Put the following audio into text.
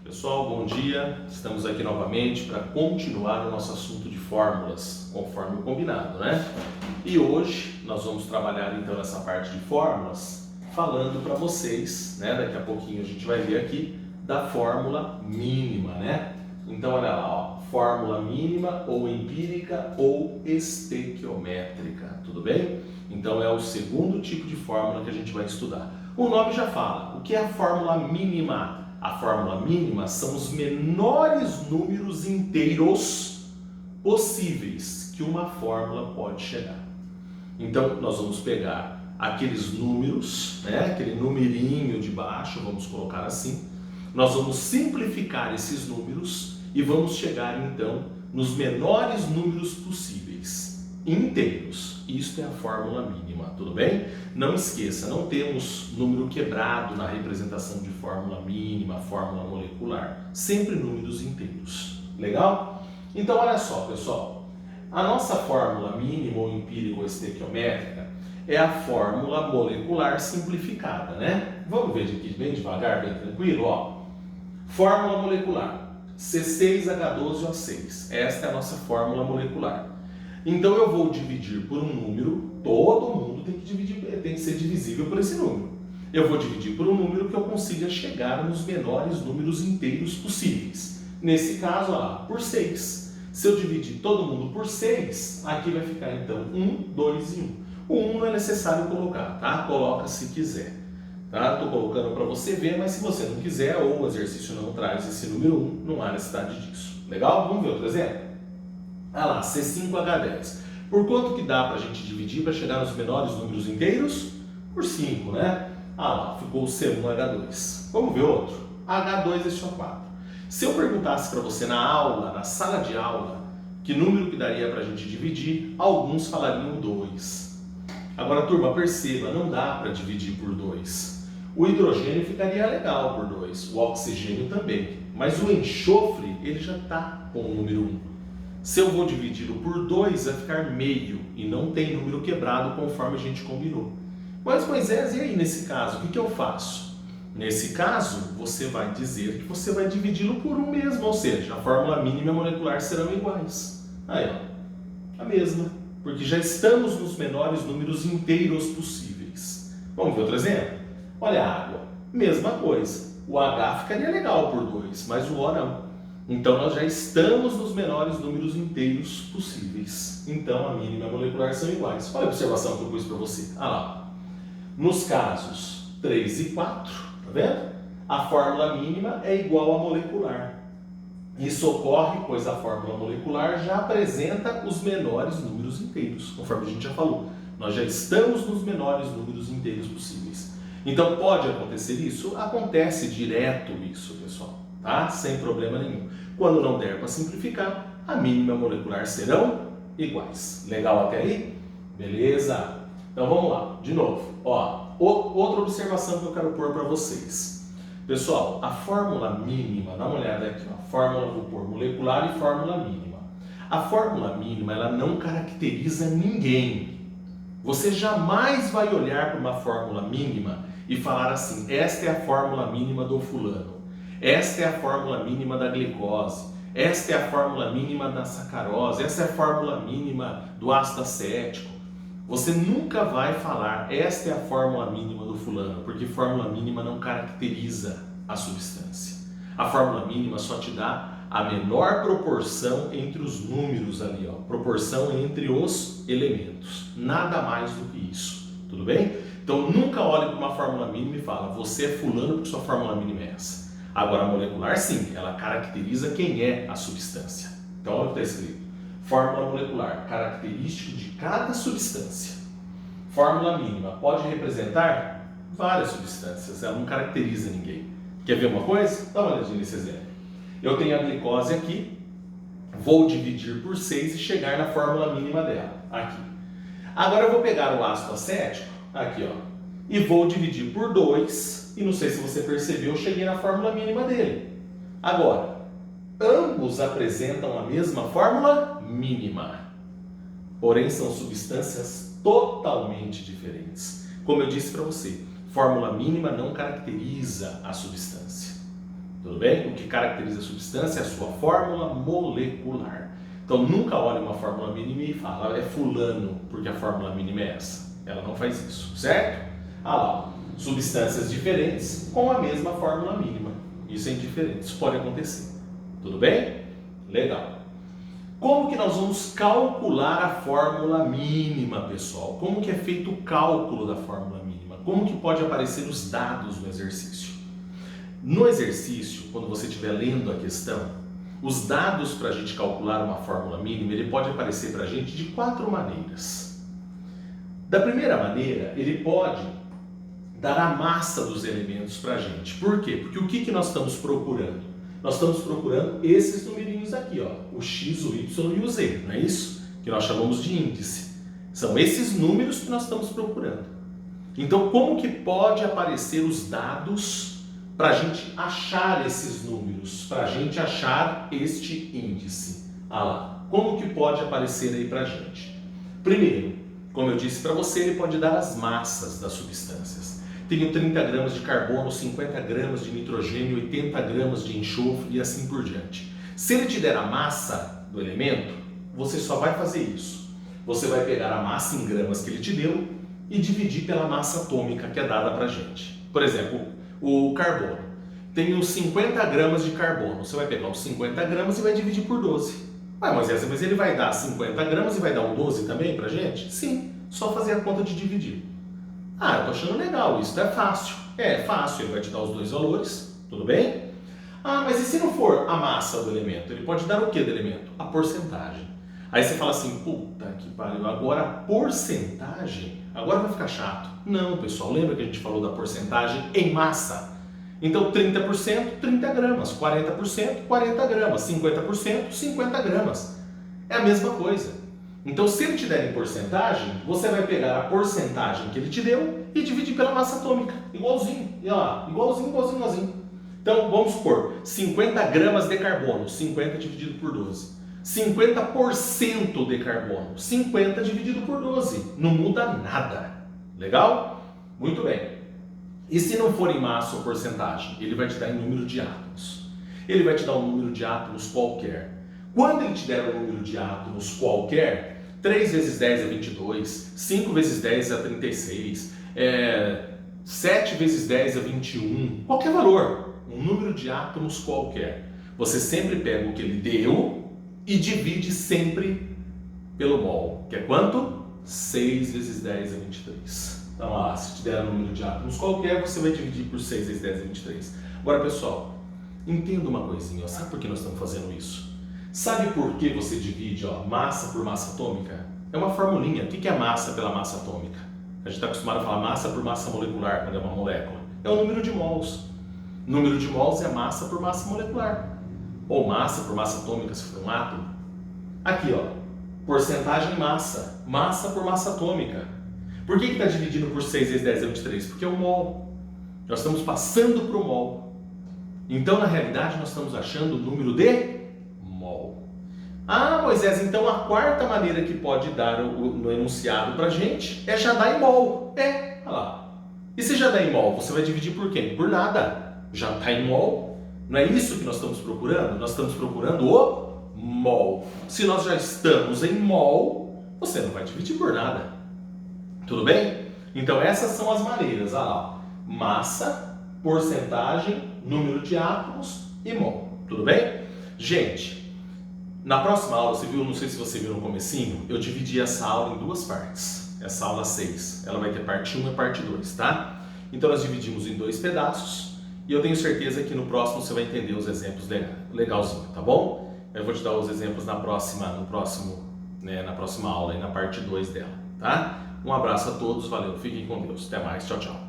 Pessoal, bom dia. Estamos aqui novamente para continuar o nosso assunto de fórmulas, conforme o combinado, né? E hoje nós vamos trabalhar então nessa parte de fórmulas, falando para vocês, né? Daqui a pouquinho a gente vai ver aqui da fórmula mínima, né? Então olha lá, ó, fórmula mínima ou empírica ou estequiométrica, tudo bem? Então é o segundo tipo de fórmula que a gente vai estudar. O nome já fala, o que é a fórmula mínima? A fórmula mínima são os menores números inteiros possíveis que uma fórmula pode chegar. Então, nós vamos pegar aqueles números, né, aquele numerinho de baixo, vamos colocar assim, nós vamos simplificar esses números e vamos chegar, então, nos menores números possíveis, inteiros. Isto é a fórmula mínima, tudo bem? Não esqueça, não temos número quebrado na representação de fórmula mínima, fórmula molecular. Sempre números inteiros. Legal? Então, olha só, pessoal. A nossa fórmula mínima ou empírica ou estequiométrica é a fórmula molecular simplificada, né? Vamos ver aqui bem devagar, bem tranquilo, ó. Fórmula molecular, C6H12O6. Esta é a nossa fórmula molecular. Então eu vou dividir por um número, todo mundo tem que ser divisível por esse número. Eu vou dividir por um número que eu consiga chegar nos menores números inteiros possíveis. Nesse caso, ó lá, por 6. Se eu dividir todo mundo por 6, aqui vai ficar então 1, 2 e 1. O 1 não é necessário colocar, tá? Coloca se quiser. Tá? Estou colocando para você ver, mas se você não quiser ou o exercício não traz esse número 1, não há necessidade disso. Legal? Vamos ver outro exemplo? Ah lá, C5H10. Por quanto que dá para a gente dividir para chegar nos menores números inteiros? Por 5, né? Ah lá, ficou o C1H2. Vamos ver outro. H2SO4. Se eu perguntasse para você na aula, na sala de aula, que número que daria para a gente dividir, alguns falariam 2. Agora, turma, perceba, não dá para dividir por 2. O hidrogênio ficaria legal por 2, o oxigênio também. Mas o enxofre, ele já está com o número 1. Se eu vou dividi-lo por 2, vai ficar meio e não tem número quebrado conforme a gente combinou. Mas Moisés, e aí nesse caso, o que eu faço? Nesse caso, você vai dizer que você vai dividi-lo por 1 mesmo, ou seja, a fórmula mínima e a molecular serão iguais. Aí, ó, a mesma, porque já estamos nos menores números inteiros possíveis. Vamos ver outro exemplo? Olha a água, mesma coisa. O H ficaria legal por 2, mas o O não. Então, nós já estamos nos menores números inteiros possíveis. Então, a mínima e a molecular são iguais. Olha a observação que eu pus para você. Ah lá. Nos casos 3 e 4, tá vendo? A fórmula mínima é igual à molecular. Isso ocorre, pois a fórmula molecular já apresenta os menores números inteiros, conforme a gente já falou. Nós já estamos nos menores números inteiros possíveis. Então, pode acontecer isso? Acontece direto isso, pessoal. Tá? Sem problema nenhum. Quando não der para simplificar, a mínima e a molecular serão iguais. Legal até aí? Beleza? Então vamos lá, de novo. Ó, outra observação que eu quero pôr para vocês. Pessoal, a fórmula mínima, dá uma olhada aqui, ó. Fórmula, vou pôr molecular e fórmula mínima. A fórmula mínima, ela não caracteriza ninguém. Você jamais vai olhar para uma fórmula mínima e falar assim, esta é a fórmula mínima do fulano. Esta é a fórmula mínima da glicose, esta é a fórmula mínima da sacarose, essa é a fórmula mínima do ácido acético. Você nunca vai falar, esta é a fórmula mínima do fulano, porque fórmula mínima não caracteriza a substância. A fórmula mínima só te dá a menor proporção entre os números ali, ó, proporção entre os elementos. Nada mais do que isso, tudo bem? Então nunca olhe para uma fórmula mínima e fala, você é fulano porque sua fórmula mínima é essa. Agora, a molecular, sim, ela caracteriza quem é a substância. Então, olha o que está escrito. Fórmula molecular, característico de cada substância. Fórmula mínima, pode representar várias substâncias, ela não caracteriza ninguém. Quer ver uma coisa? Dá uma olhadinha nesse exemplo. Eu tenho a glicose aqui, vou dividir por 6 e chegar na fórmula mínima dela, aqui. Agora eu vou pegar o ácido acético, aqui ó, e vou dividir por 2, e não sei se você percebeu, eu cheguei na fórmula mínima dele. Agora, ambos apresentam a mesma fórmula mínima, porém são substâncias totalmente diferentes. Como eu disse para você, fórmula mínima não caracteriza a substância. Tudo bem? O que caracteriza a substância é a sua fórmula molecular. Então nunca olhe uma fórmula mínima e fala, é fulano, porque a fórmula mínima é essa. Ela não faz isso, certo? Ah lá, substâncias diferentes com a mesma fórmula mínima. Isso é indiferente, isso pode acontecer. Tudo bem? Legal. Como que nós vamos calcular a fórmula mínima, pessoal? Como que é feito o cálculo da fórmula mínima? Como que pode aparecer os dados no exercício? No exercício, quando você estiver lendo a questão, os dados para a gente calcular uma fórmula mínima, ele pode aparecer para a gente de 4 maneiras. Da primeira maneira, ele pode dar a massa dos elementos para a gente. Por quê? Porque o que nós estamos procurando? Nós estamos procurando esses numerinhos aqui, ó, o x, o y e o z, não é isso? Que nós chamamos de índice. São esses números que nós estamos procurando. Então, como que pode aparecer os dados para a gente achar esses números, para a gente achar este índice? Ah lá, como que pode aparecer aí para a gente? Primeiro, como eu disse para você, ele pode dar as massas das substâncias. Tenho 30 gramas de carbono, 50 gramas de nitrogênio, 80 gramas de enxofre e assim por diante. Se ele te der a massa do elemento, você só vai fazer isso. Você vai pegar a massa em gramas que ele te deu e dividir pela massa atômica que é dada para a gente. Por exemplo, o carbono. Tenho 50 gramas de carbono. Você vai pegar os 50 gramas e vai dividir por 12. Mas ele vai dar 50 gramas e vai dar um 12 também para a gente? Sim, só fazer a conta de dividir. Eu tô achando legal, isso é fácil. É fácil, ele vai te dar os dois valores, tudo bem? Mas e se não for a massa do elemento? Ele pode dar o que do elemento? A porcentagem. Aí você fala assim, puta que pariu, agora a porcentagem, agora vai ficar chato. Não, pessoal, lembra que a gente falou da porcentagem em massa? Então 30%, 30 gramas, 40%, 40 gramas, 50%, 50 gramas. É a mesma coisa. Então, se ele te der em porcentagem, você vai pegar a porcentagem que ele te deu e dividir pela massa atômica. Igualzinho. E lá, igualzinho. Então, vamos supor, 50 gramas de carbono, 50 dividido por 12. 50% de carbono, 50 dividido por 12. Não muda nada. Legal? Muito bem. E se não for em massa ou porcentagem, ele vai te dar em número de átomos. Ele vai te dar um número de átomos qualquer. Quando ele te der um número de átomos qualquer, 3 vezes 10 é 22, 5 vezes 10 é 36, 7 vezes 10 é 21, qualquer valor, um número de átomos qualquer. Você sempre pega o que ele deu e divide sempre pelo mol, que é quanto? 6 vezes 10 é 23. Então lá, se te der um número de átomos qualquer, você vai dividir por 6 vezes 10 é 23. Agora pessoal, entenda uma coisinha, sabe por que nós estamos fazendo isso? Sabe por que você divide massa por massa atômica? É uma formulinha. O que é massa pela massa atômica? A gente está acostumado a falar massa por massa molecular, quando é uma molécula. É o número de mols. Número de mols é massa por massa molecular. Ou massa por massa atômica, se for um átomo. Aqui, porcentagem em massa. Massa por massa atômica. Por que está dividido por 6 vezes 10 é 23? Porque é o mol. Nós estamos passando para o mol. Então, na realidade, nós estamos achando o número de mol. Moisés, então a quarta maneira que pode dar no enunciado para a gente é já dar em mol. Olha lá. E se já dá em mol, você vai dividir por quê? Por nada. Já está em mol. Não é isso que nós estamos procurando? Nós estamos procurando o mol. Se nós já estamos em mol, você não vai dividir por nada. Tudo bem? Então essas são as maneiras. Olha lá. Massa, porcentagem, número de átomos e mol. Tudo bem? Gente, na próxima aula, você viu, não sei se você viu no comecinho, eu dividi essa aula em 2 partes. Essa aula 6, ela vai ter parte 1 e parte 2, tá? Então nós dividimos em 2 pedaços e eu tenho certeza que no próximo você vai entender os exemplos legalzinho, tá bom? Eu vou te dar os exemplos na próxima aula e na parte 2 dela, tá? Um abraço a todos, valeu, fiquem com Deus, até mais, tchau, tchau.